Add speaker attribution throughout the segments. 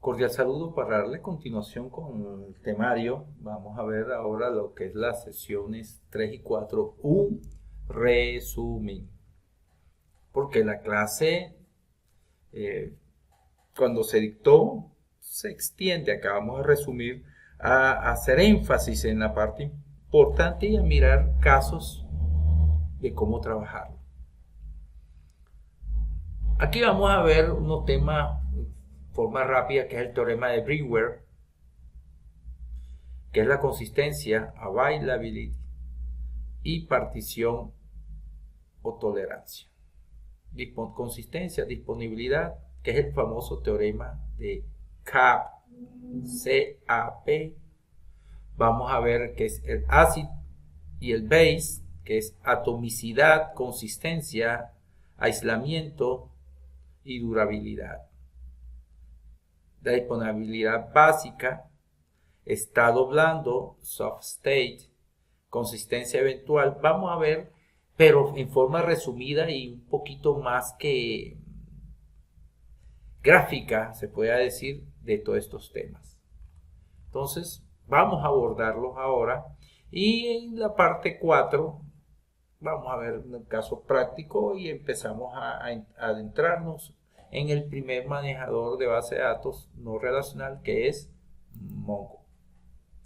Speaker 1: Cordial saludo para darle continuación con el temario. Vamos a ver ahora lo que es las sesiones 3 y 4, un resumen. Porque la clase, cuando se dictó, se extiende. Acá vamos a resumir, a hacer énfasis en la parte importante y a mirar casos de cómo trabajar. Aquí vamos a ver unos temas de forma rápida, que es el teorema de Brewer, que es la consistencia, availability y partición o tolerancia. Consistencia, disponibilidad, que es el famoso teorema de CAP. Vamos a ver que es el acid y el base, que es atomicidad, consistencia, aislamiento y durabilidad. La disponibilidad básica, estado blando, soft state, consistencia eventual. Vamos a ver, pero en forma resumida y un poquito más que gráfica, se puede decir, de todos estos temas. Entonces, vamos a abordarlos ahora. Y en la parte 4, vamos a ver un caso práctico y empezamos a adentrarnos en el primer manejador de base de datos no relacional, que es Mongo.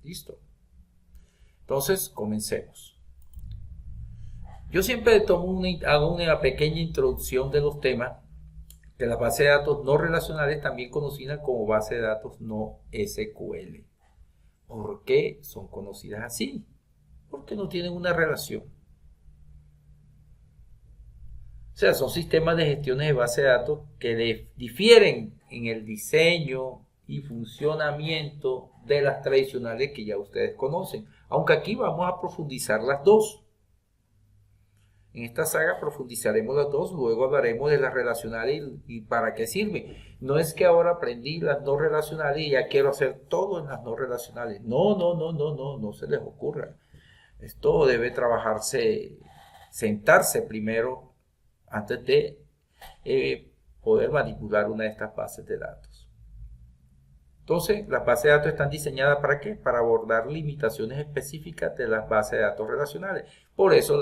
Speaker 1: ¿Listo? Entonces, comencemos. Yo siempre hago una pequeña introducción de los temas de las bases de datos no relacionales, también conocidas como base de datos no SQL. ¿Por qué son conocidas así? Porque no tienen una relación. O sea, son sistemas de gestiones de base de datos que difieren en el diseño y funcionamiento de las tradicionales que ya ustedes conocen. Aunque aquí vamos a profundizar las dos. En esta saga profundizaremos las dos, luego hablaremos de las relacionales y para qué sirven. No es que ahora aprendí las no relacionales y ya quiero hacer todo en las no relacionales. No se les ocurra. Esto debe trabajarse, sentarse primero antes de poder manipular una de estas bases de datos. Entonces, las bases de datos están diseñadas ¿para qué? Para abordar limitaciones específicas de las bases de datos relacionales. Por eso,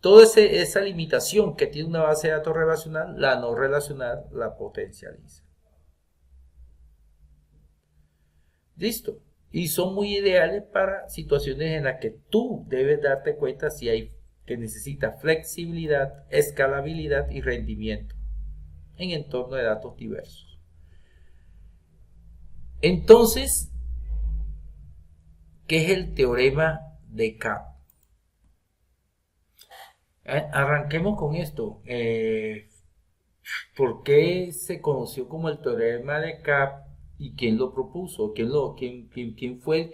Speaker 1: toda esa limitación que tiene una base de datos relacional, la no relacional la potencializa. Listo. Y son muy ideales para situaciones en las que tú debes darte cuenta si hay que necesita flexibilidad, escalabilidad y rendimiento en entornos de datos diversos. Entonces, ¿qué es el teorema de CAP? Arranquemos con esto. ¿Por qué se conoció como el teorema de CAP y quién lo propuso? ¿Quién fue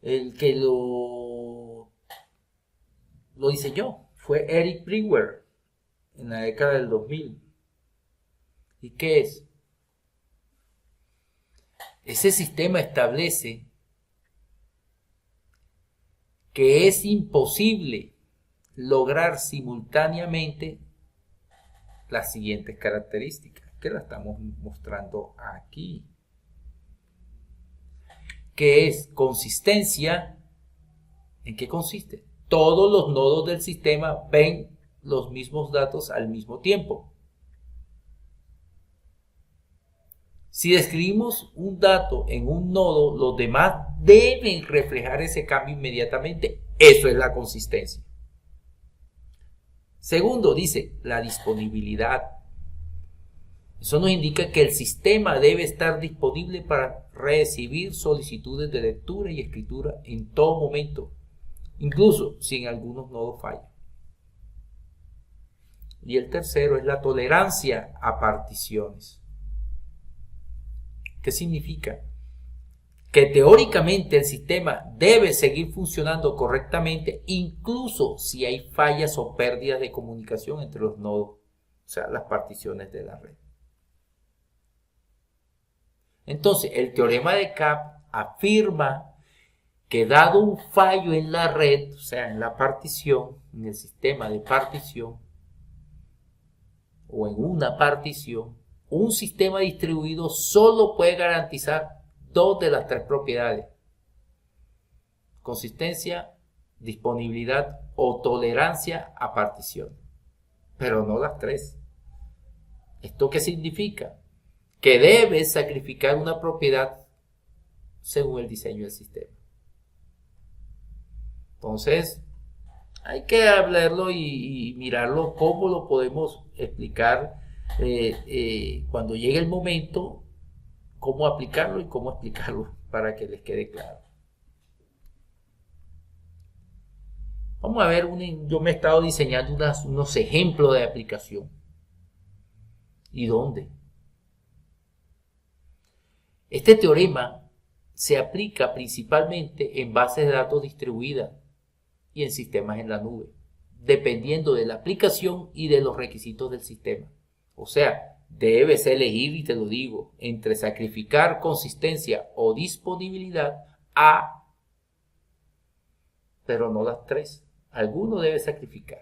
Speaker 1: el que lo diseñó? Fue Eric Brewer en la década del 2000. ¿Y qué es? Ese sistema establece que es imposible lograr simultáneamente las siguientes características, que las estamos mostrando aquí, que es consistencia. ¿En qué consiste? Todos los nodos del sistema ven los mismos datos al mismo tiempo. Si describimos un dato en un nodo, los demás deben reflejar ese cambio inmediatamente. Eso es la consistencia. Segundo, dice la disponibilidad. Eso nos indica que el sistema debe estar disponible para recibir solicitudes de lectura y escritura en todo momento, incluso si en algunos nodos falla. Y el tercero es la tolerancia a particiones. ¿Qué significa? Que teóricamente el sistema debe seguir funcionando correctamente incluso si hay fallas o pérdidas de comunicación entre los nodos, o sea, las particiones de la red. Entonces, el teorema de CAP afirma que dado un fallo en la red, o sea, en la partición, en el sistema de partición, o en una partición, un sistema distribuido solo puede garantizar dos de las tres propiedades: consistencia, disponibilidad o tolerancia a partición, pero no las tres. ¿Esto qué significa? Que debes sacrificar una propiedad según el diseño del sistema. Entonces, hay que hablarlo y mirarlo cómo lo podemos explicar cuando llegue el momento, cómo aplicarlo y cómo explicarlo para que les quede claro. Vamos a ver, yo me he estado diseñando unos ejemplos de aplicación. ¿Y dónde? Este teorema se aplica principalmente en bases de datos distribuidas y en sistemas en la nube, dependiendo de la aplicación y de los requisitos del sistema. O sea, debes elegir, y te lo digo, entre sacrificar consistencia o disponibilidad pero no las tres. Alguno debe sacrificar.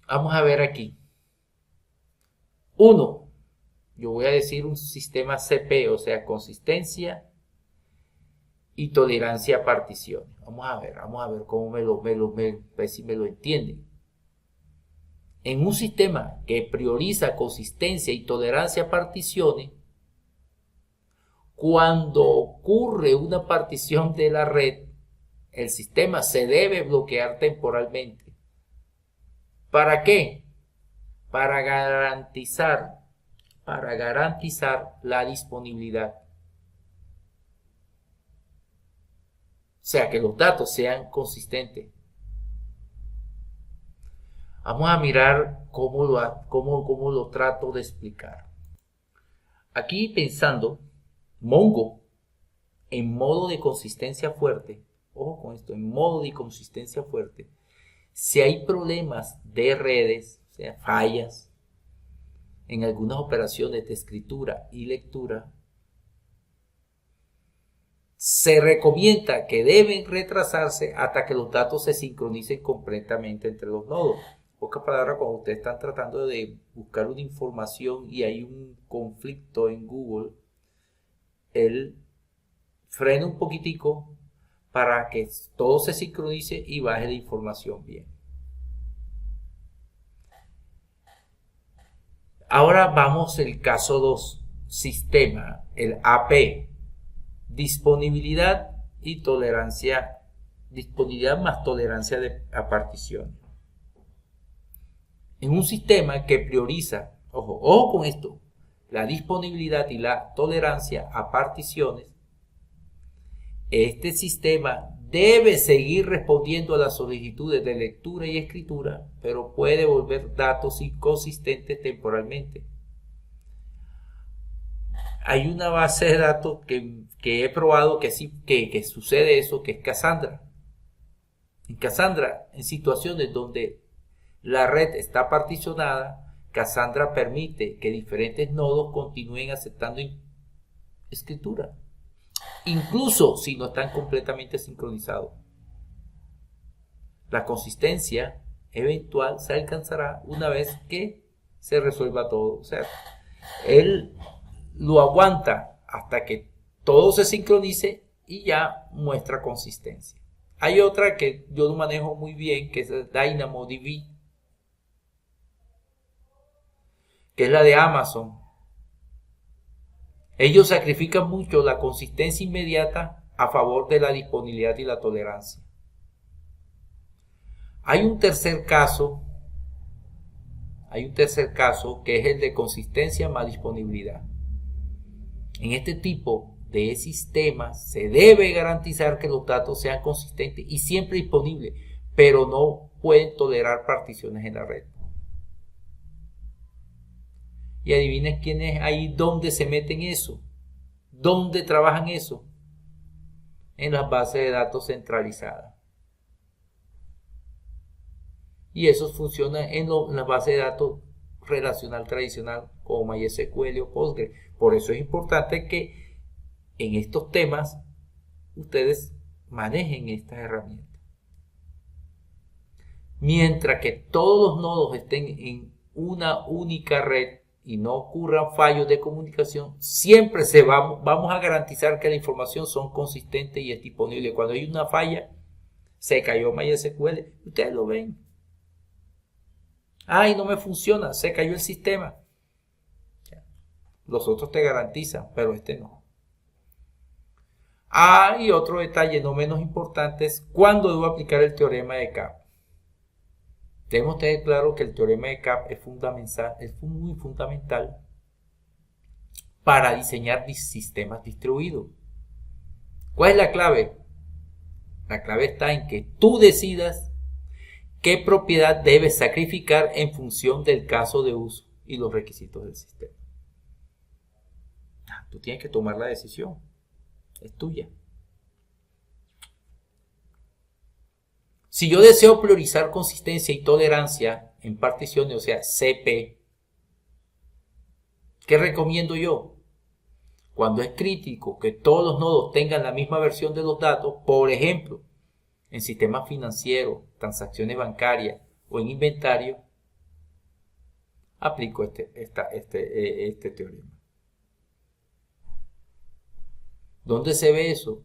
Speaker 1: Vamos a ver aquí. 1. Yo voy a decir un sistema CP, o sea, consistencia y tolerancia a particiones. Vamos a ver cómo si me lo entienden. En un sistema que prioriza consistencia y tolerancia a particiones, cuando ocurre una partición de la red, el sistema se debe bloquear temporalmente. ¿Para qué? Para garantizar la disponibilidad. O sea, que los datos sean consistentes. Vamos a mirar cómo lo trato de explicar. Aquí pensando, Mongo en modo de consistencia fuerte, ojo con esto, en modo de consistencia fuerte, si hay problemas de redes, o sea, fallas en algunas operaciones de escritura y lectura, se recomienda que deben retrasarse hasta que los datos se sincronicen completamente entre los nodos. En pocas palabras, cuando ustedes están tratando de buscar una información y hay un conflicto en Google, él frena un poquitico para que todo se sincronice y baje la información bien. Ahora vamos al caso 2, sistema, el AP, disponibilidad y tolerancia, disponibilidad más tolerancia a particiones. En un sistema que prioriza, ojo con esto, la disponibilidad y la tolerancia a particiones, este sistema debe seguir respondiendo a las solicitudes de lectura y escritura, pero puede devolver datos inconsistentes temporalmente. Hay una base de datos que he probado que sucede eso, que es Cassandra. En Cassandra, en situaciones donde la red está particionada, Cassandra permite que diferentes nodos continúen aceptando escritura, incluso si no están completamente sincronizados. La consistencia eventual se alcanzará una vez que se resuelva todo. O sea, él lo aguanta hasta que todo se sincronice y ya muestra consistencia. Hay otra que yo no manejo muy bien, que es el DynamoDB, que es la de Amazon. Ellos sacrifican mucho la consistencia inmediata a favor de la disponibilidad y la tolerancia. Hay un tercer caso que es el de consistencia más disponibilidad. En este tipo de sistemas se debe garantizar que los datos sean consistentes y siempre disponibles, pero no pueden tolerar particiones en la red. Y adivinen quién es ahí, dónde se meten eso, dónde trabajan eso, en las bases de datos centralizadas. Y eso funciona en la base de datos relacional tradicional como MySQL o Postgre. Por eso es importante que en estos temas ustedes manejen estas herramientas. mientras que todos los nodos estén en una única red y no ocurran fallos de comunicación, siempre vamos a garantizar que la información son consistentes y es disponible. Cuando hay una falla, se cayó MySQL, ustedes lo ven. Ay, no me funciona, se cayó el sistema. Los otros te garantizan, pero este no. Y otro detalle no menos importante es cuándo debo aplicar el teorema de CAP. Debemos tener claro que el teorema de CAP es muy fundamental para diseñar sistemas distribuidos. ¿Cuál es la clave? La clave está en que tú decidas qué propiedad debes sacrificar en función del caso de uso y los requisitos del sistema. Tú tienes que tomar la decisión. Es tuya. Si yo deseo priorizar consistencia y tolerancia en particiones, o sea, CP, ¿qué recomiendo yo? Cuando es crítico que todos los nodos tengan la misma versión de los datos, por ejemplo, en sistemas financieros, transacciones bancarias o en inventario, aplico este teorema. ¿Dónde se ve eso?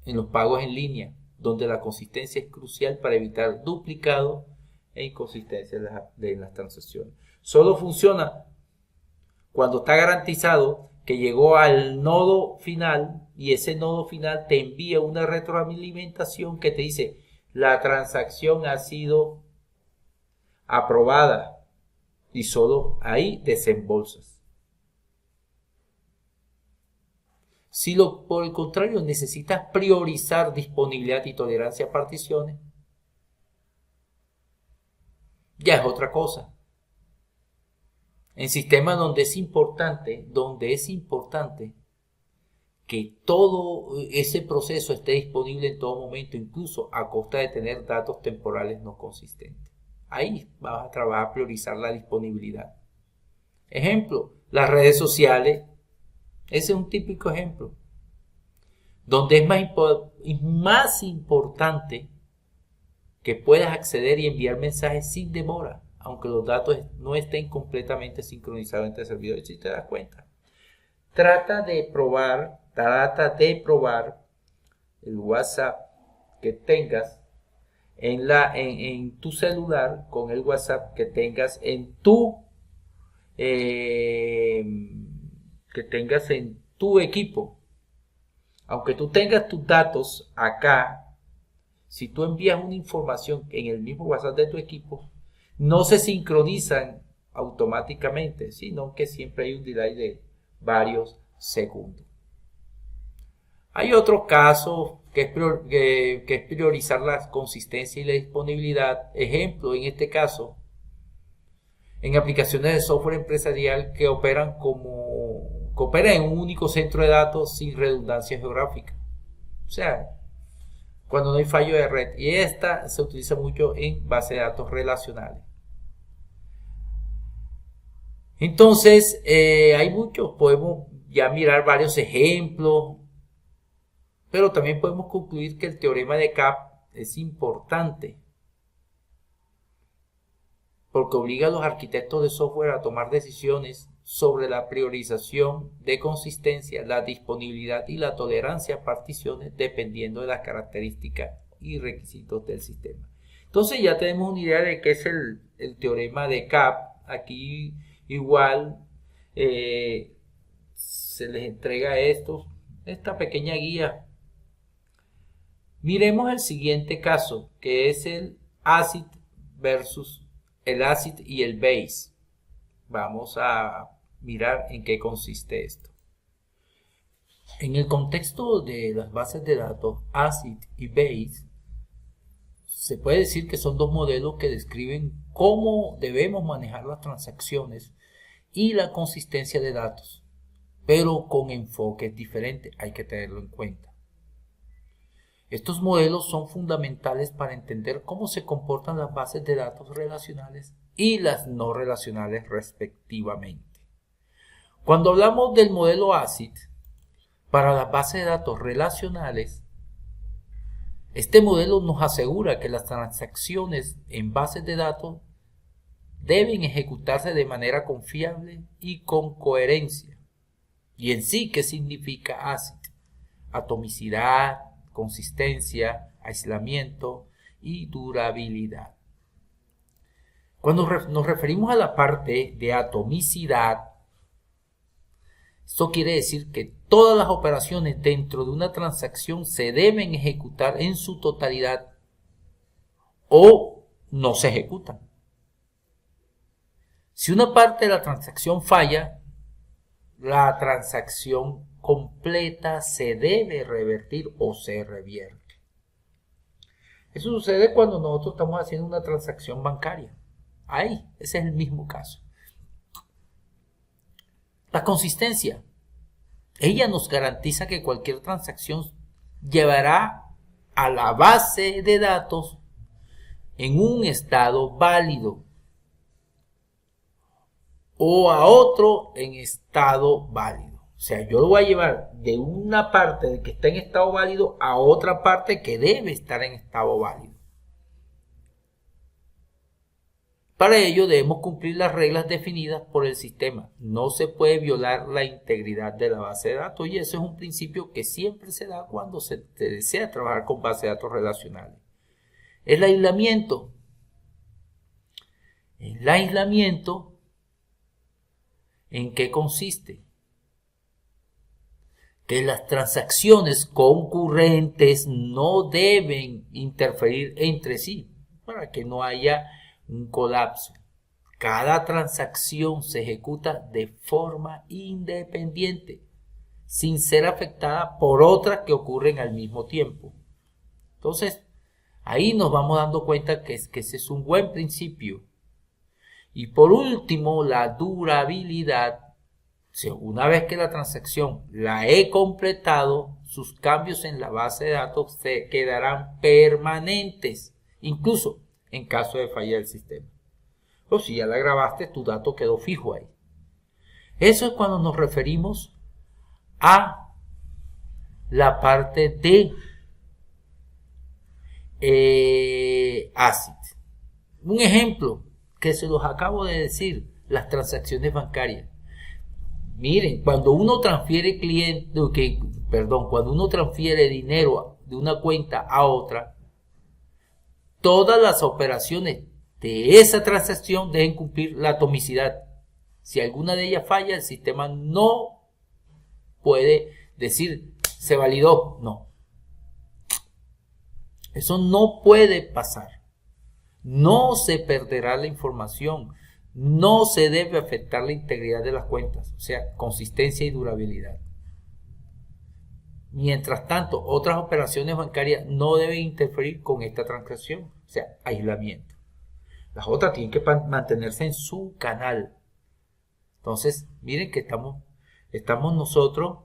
Speaker 1: En los pagos en línea, donde la consistencia es crucial para evitar duplicado e inconsistencia de las transacciones. Solo funciona cuando está garantizado que llegó al nodo final y ese nodo final te envía una retroalimentación que te dice la transacción ha sido aprobada y solo ahí desembolsas. Si por el contrario necesitas priorizar disponibilidad y tolerancia a particiones, ya es otra cosa. En sistemas donde es importante que todo ese proceso esté disponible en todo momento, incluso a costa de tener datos temporales no consistentes. Ahí vas a trabajar a priorizar la disponibilidad. Ejemplo, las redes sociales. Ese es un típico ejemplo, donde es más importante que puedas acceder y enviar mensajes sin demora, aunque los datos no estén completamente sincronizados entre servidores. Si te das cuenta, trata de probar el WhatsApp que tengas en tu celular con el WhatsApp que tengas en tu equipo. Aunque tú tengas tus datos acá, si tú envías una información en el mismo WhatsApp de tu equipo, no se sincronizan automáticamente, sino que siempre hay un delay de varios segundos. Hay otro caso que es priorizar la consistencia y la disponibilidad. Ejemplo, en este caso, en aplicaciones de software empresarial que operan en un único centro de datos sin redundancia geográfica. O sea, cuando no hay fallo de red. Y esta se utiliza mucho en bases de datos relacionales. Entonces, hay muchos. Podemos ya mirar varios ejemplos. Pero también podemos concluir que el teorema de CAP es importante, porque obliga a los arquitectos de software a tomar decisiones sobre la priorización de consistencia, la disponibilidad y la tolerancia a particiones dependiendo de las características y requisitos del sistema. Entonces ya tenemos una idea de qué es el teorema de CAP. Aquí igual se les entrega esta pequeña guía. Miremos el siguiente caso, que es el ACID versus el ACID y el BASE. Vamos a mirar en qué consiste esto. En el contexto de las bases de datos ACID y BASE, se puede decir que son dos modelos que describen cómo debemos manejar las transacciones y la consistencia de datos, pero con enfoques diferentes, hay que tenerlo en cuenta. Estos modelos son fundamentales para entender cómo se comportan las bases de datos relacionales y las no relacionales respectivamente. Cuando hablamos del modelo ACID, para las bases de datos relacionales, Este modelo nos asegura que las transacciones en bases de datos deben ejecutarse de manera confiable y con coherencia. Y en sí, ¿qué significa ACID? Atomicidad, consistencia, aislamiento y durabilidad. Cuando nos referimos a la parte de atomicidad, esto quiere decir que todas las operaciones dentro de una transacción se deben ejecutar en su totalidad o no se ejecutan. Si una parte de la transacción falla, la transacción completa se debe revertir o se revierte. Eso sucede cuando nosotros estamos haciendo una transacción bancaria. Ahí, ese es el mismo caso. La consistencia. Ella nos garantiza que cualquier transacción llevará a la base de datos en un estado válido o a otro en estado válido. O sea, yo lo voy a llevar de una parte que está en estado válido a otra parte que debe estar en estado válido. Para ello debemos cumplir las reglas definidas por el sistema. No se puede violar la integridad de la base de datos y eso es un principio que siempre se da cuando se desea trabajar con bases de datos relacionales. El aislamiento. El aislamiento, ¿en qué consiste? Que las transacciones concurrentes no deben interferir entre sí para que no haya un colapso. Cada transacción se ejecuta de forma independiente, sin ser afectada por otras que ocurren al mismo tiempo. Entonces, ahí nos vamos dando cuenta que ese es un buen principio. Y por último, la durabilidad. Una vez que la transacción la he completado, sus cambios en la base de datos se quedarán permanentes, incluso en caso de falla del sistema. O si ya la grabaste, tu dato quedó fijo ahí. Eso es cuando nos referimos a la parte de ACID. Un ejemplo que se los acabo de decir, las transacciones bancarias. Miren, cuando uno transfiere cuando uno transfiere dinero de una cuenta a otra, todas las operaciones de esa transacción deben cumplir la atomicidad. Si alguna de ellas falla, el sistema no puede decir se validó. No. Eso no puede pasar. No se perderá la información. No se debe afectar la integridad de las cuentas. O sea, consistencia y durabilidad. Mientras tanto, otras operaciones bancarias no deben interferir con esta transacción, o sea, aislamiento. Las otras tienen que mantenerse en su canal. Entonces, miren que estamos nosotros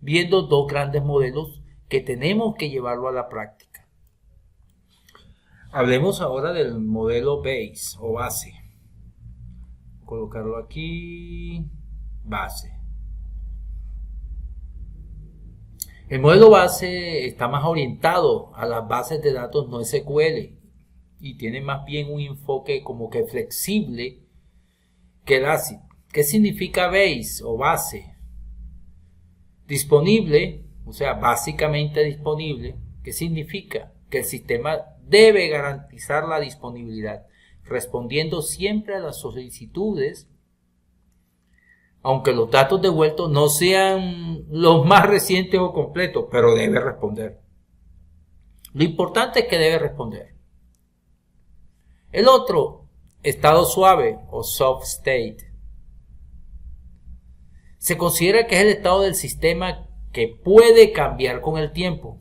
Speaker 1: viendo dos grandes modelos que tenemos que llevarlo a la práctica. Hablemos ahora del modelo base o base. Colocarlo aquí, base. El modelo base está más orientado a las bases de datos no SQL y tiene más bien un enfoque como que flexible que el ACID. ¿Qué significa base o base? Disponible, o sea, básicamente disponible. ¿Qué significa? Que el sistema debe garantizar la disponibilidad, respondiendo siempre a las solicitudes, aunque los datos devueltos no sean los más recientes o completos, pero debe responder. Lo importante es que debe responder. El otro, estado suave o soft state, se considera que es el estado del sistema que puede cambiar con el tiempo,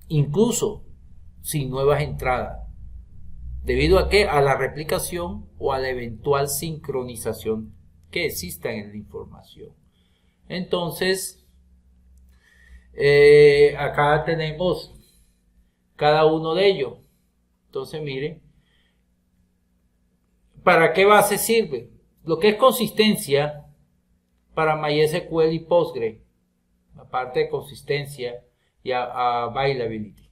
Speaker 1: incluso sin nuevas entradas. ¿Debido a qué? A la replicación o a la eventual sincronización que exista en la información. Entonces, acá tenemos cada uno de ellos. Entonces, miren, ¿para qué base sirve? Lo que es consistencia para MySQL y Postgre, la parte de consistencia y availability.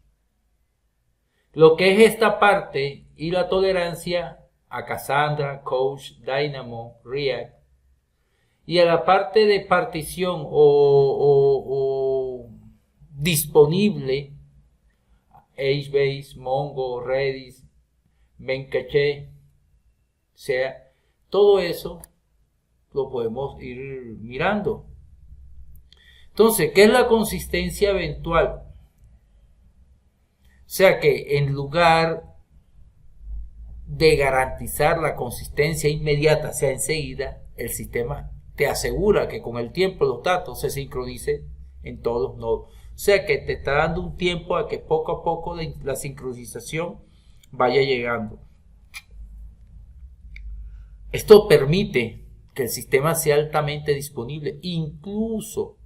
Speaker 1: lo que es esta parte y la tolerancia a Cassandra, Coach, Dynamo, React, y a la parte de partición o disponible, HBase, Mongo, Redis, Memcache, o sea, todo eso lo podemos ir mirando. Entonces, ¿qué es la consistencia eventual? O sea que en lugar de garantizar la consistencia inmediata, o sea, enseguida, el sistema te asegura que con el tiempo los datos se sincronicen en todos los nodos. O sea que te está dando un tiempo a que poco a poco la sincronización vaya llegando. Esto permite que el sistema sea altamente disponible, incluso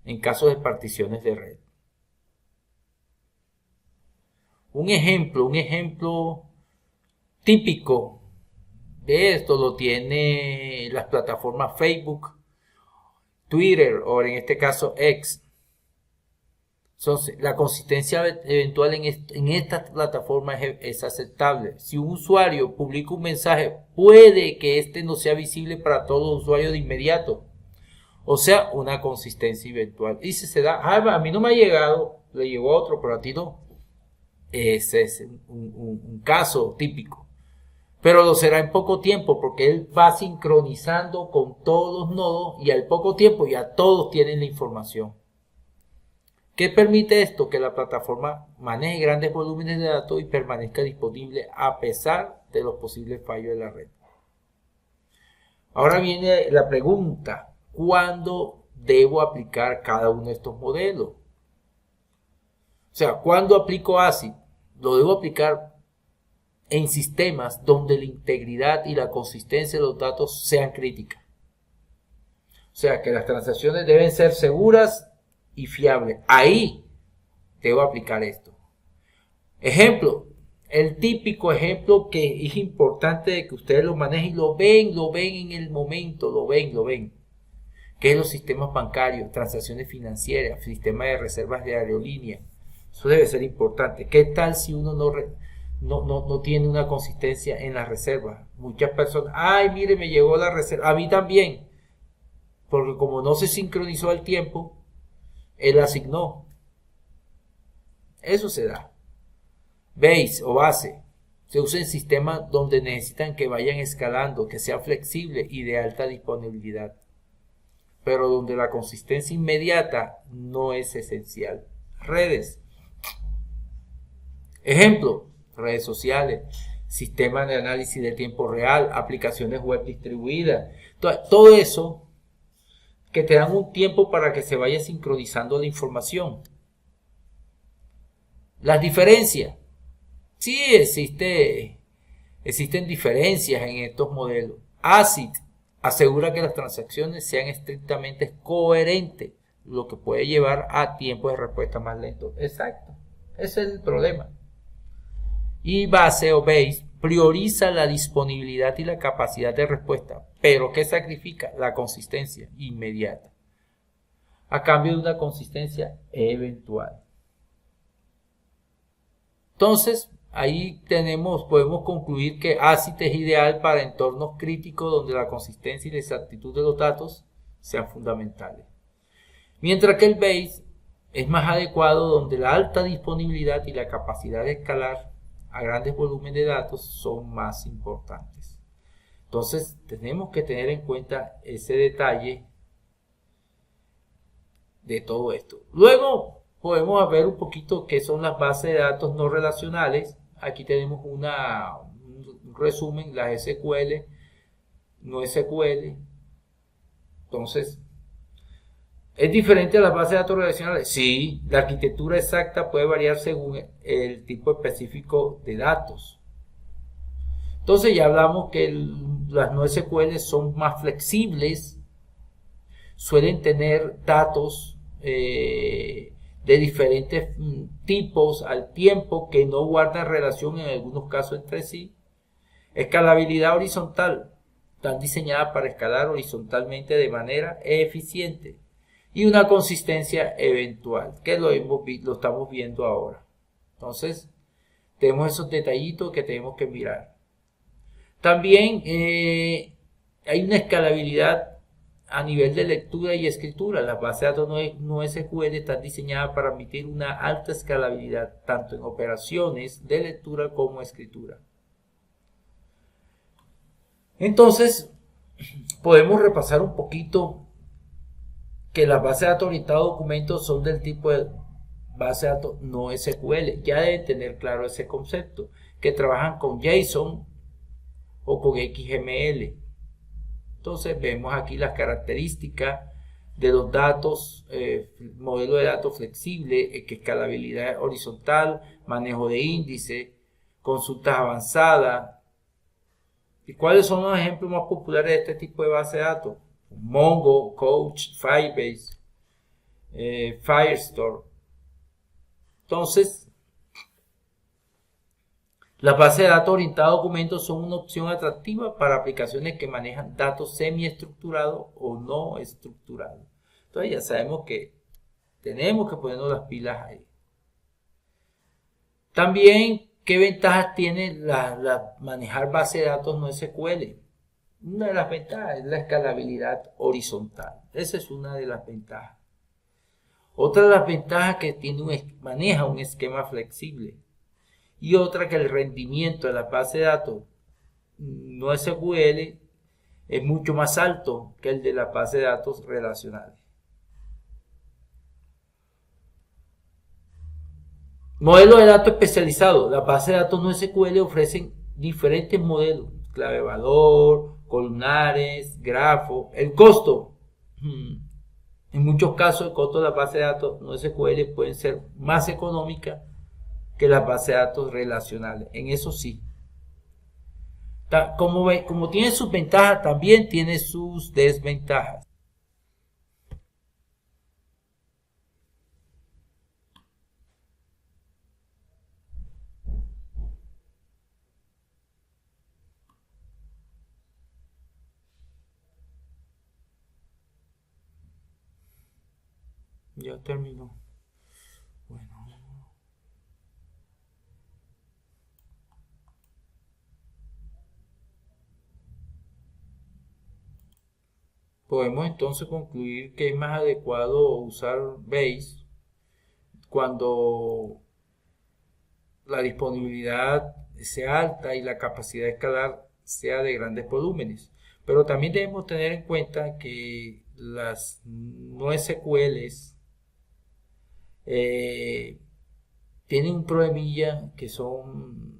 Speaker 1: en caso de particiones de red. Un ejemplo típico de esto lo tiene las plataformas Facebook, Twitter o en este caso X. Entonces, la consistencia eventual en estas plataformas es aceptable. Si un usuario publica un mensaje, puede que este no sea visible para todos los usuarios de inmediato. O sea, una consistencia eventual. Y si se da, a mí no me ha llegado, le llegó a otro, pero a ti no. Ese es un caso típico. Pero lo será en poco tiempo porque él va sincronizando con todos los nodos y al poco tiempo ya todos tienen la información. ¿Qué permite esto? Que la plataforma maneje grandes volúmenes de datos y permanezca disponible a pesar de los posibles fallos de la red. Ahora viene la pregunta, ¿cuándo debo aplicar cada uno de estos modelos? O sea, ¿cuándo aplico ACID? Lo debo aplicar en sistemas donde la integridad y la consistencia de los datos sean críticas. O sea, que las transacciones deben ser seguras y fiables. Ahí debo aplicar esto. Ejemplo, el típico ejemplo que es importante de que ustedes lo manejen, lo ven en el momento, lo ven. Que es los sistemas bancarios, transacciones financieras, sistemas de reservas de aerolínea. Eso debe ser importante. ¿Qué tal si uno no tiene una consistencia en las reservas? Muchas personas, ay, mire, me llegó la reserva. A mí también. Porque como no se sincronizó al tiempo, él asignó. Eso se da. Base o base se usa en sistemas donde necesitan que vayan escalando, que sea flexible y de alta disponibilidad. Pero donde la consistencia inmediata no es esencial. Redes. Ejemplo, redes sociales, sistemas de análisis de tiempo real, aplicaciones web distribuidas. Todo eso que te dan un tiempo para que se vaya sincronizando la información. Las diferencias. Sí existen diferencias en estos modelos. ACID asegura que las transacciones sean estrictamente coherentes, lo que puede llevar a tiempos de respuesta más lentos. Exacto. Ese es el problema. Y base o base prioriza la disponibilidad y la capacidad de respuesta, pero ¿qué sacrifica? La consistencia inmediata, a cambio de una consistencia eventual. Entonces, ahí podemos concluir que ACID es ideal para entornos críticos donde la consistencia y la exactitud de los datos sean fundamentales. Mientras que el base es más adecuado donde la alta disponibilidad y la capacidad de escalar a grandes volúmenes de datos son más importantes. Entonces tenemos que tener en cuenta ese detalle de todo esto. Luego podemos ver un poquito qué son las bases de datos no relacionales. Aquí tenemos un resumen, las SQL, no SQL. Entonces, ¿es diferente a las bases de datos relacionales? Sí, la arquitectura exacta puede variar según el tipo específico de datos. Entonces ya hablamos que las no SQL son más flexibles, suelen tener datos de diferentes tipos al tiempo que no guardan relación en algunos casos entre sí. Escalabilidad horizontal, están diseñadas para escalar horizontalmente de manera eficiente. Y una consistencia eventual, que lo estamos viendo ahora. Entonces, tenemos esos detallitos que tenemos que mirar. También hay una escalabilidad a nivel de lectura y escritura. Las bases de datos no SQL están diseñadas para permitir una alta escalabilidad, tanto en operaciones de lectura como escritura. Entonces, podemos repasar un poquito que las bases de datos orientadas a documentos son del tipo de base de datos no SQL. Ya deben tener claro ese concepto, que trabajan con JSON o con XML. Entonces vemos aquí las características de los datos, modelo de datos flexible, escalabilidad horizontal, manejo de índice, consultas avanzadas. ¿Y cuáles son los ejemplos más populares de este tipo de base de datos? Mongo, Couch, Firebase, Firestore. Entonces, las bases de datos orientadas a documentos son una opción atractiva para aplicaciones que manejan datos semiestructurados o no estructurados. Entonces ya sabemos que tenemos que ponernos las pilas ahí. También, ¿qué ventajas tiene manejar base de datos no SQL? Una de las ventajas es la escalabilidad horizontal. Esa es una de las ventajas. Otra de las ventajas que maneja un esquema flexible. Y otra que el rendimiento de la base de datos no SQL es mucho más alto que el de la base de datos relacionales. Modelo de datos especializado. Las bases de datos no SQL ofrecen diferentes modelos, clave valor, columnares, grafos. El costo. En muchos casos el costo de las bases de datos no SQL pueden ser más económicas que las bases de datos relacionales. En eso sí. Como tiene sus ventajas, también tiene sus desventajas. Ya terminó. Bueno. Podemos entonces concluir que es más adecuado usar Base cuando la disponibilidad sea alta y la capacidad de escalar sea de grandes volúmenes. Pero también debemos tener en cuenta que las no SQLs tienen un problemilla que son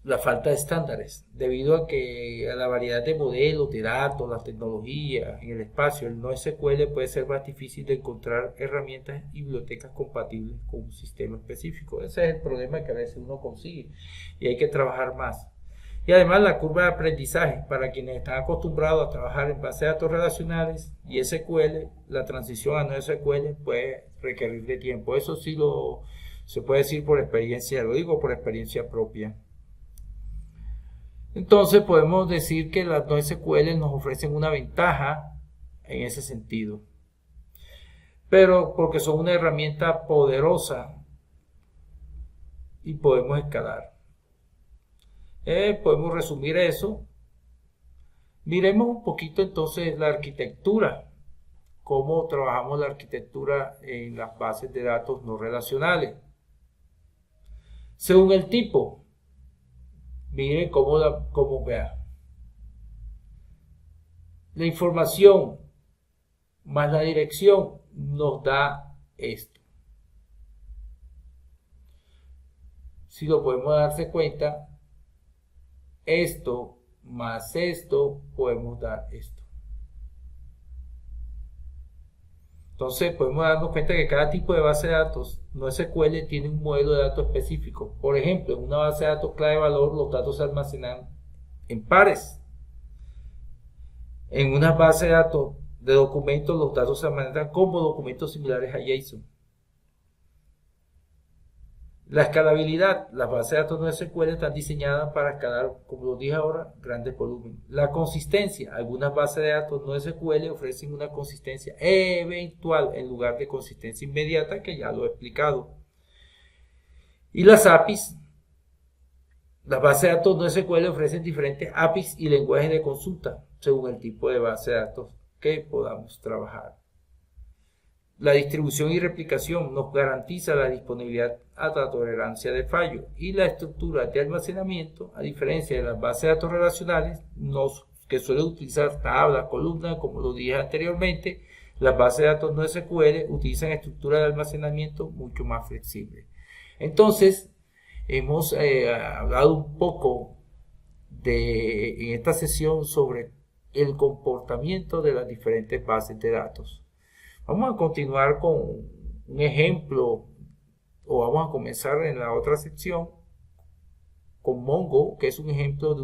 Speaker 1: la falta de estándares, debido a que a la variedad de modelos, de datos, las tecnologías en el espacio, el no SQL puede ser más difícil de encontrar herramientas y bibliotecas compatibles con un sistema específico. Ese es el problema que a veces uno consigue y hay que trabajar más. Y además la curva de aprendizaje, para quienes están acostumbrados a trabajar en base de datos relacionales y SQL, la transición a no SQL puede requerir de tiempo. Eso sí se puede decir por experiencia, lo digo por experiencia propia. Entonces podemos decir que las no SQL nos ofrecen una ventaja en ese sentido. Pero porque son una herramienta poderosa y podemos escalar. Podemos resumir eso. Miremos un poquito entonces la arquitectura. Cómo trabajamos la arquitectura en las bases de datos no relacionales. Según el tipo. Miren cómo vea. La información más la dirección nos da esto. Si lo podemos darse cuenta, esto más esto, podemos dar esto. Entonces podemos darnos cuenta que cada tipo de base de datos no SQL tiene un modelo de datos específico. Por ejemplo, en una base de datos clave valor los datos se almacenan en pares. En una base de datos de documentos los datos se almacenan como documentos similares a JSON. La escalabilidad, las bases de datos no SQL están diseñadas para escalar, como lo dije ahora, grandes volúmenes. La consistencia, algunas bases de datos no SQL ofrecen una consistencia eventual en lugar de consistencia inmediata, que ya lo he explicado. Y las APIs, las bases de datos no SQL ofrecen diferentes APIs y lenguajes de consulta según el tipo de base de datos que podamos trabajar. La distribución y replicación nos garantiza la disponibilidad a la tolerancia de fallo, y la estructura de almacenamiento, a diferencia de las bases de datos relacionales, que suelen utilizar tablas, columnas, como lo dije anteriormente, las bases de datos no SQL utilizan estructuras de almacenamiento mucho más flexibles. Entonces, hemos hablado un poco en esta sesión sobre el comportamiento de las diferentes bases de datos. Vamos a continuar con un ejemplo, o vamos a comenzar en la otra sección con Mongo, que es un ejemplo de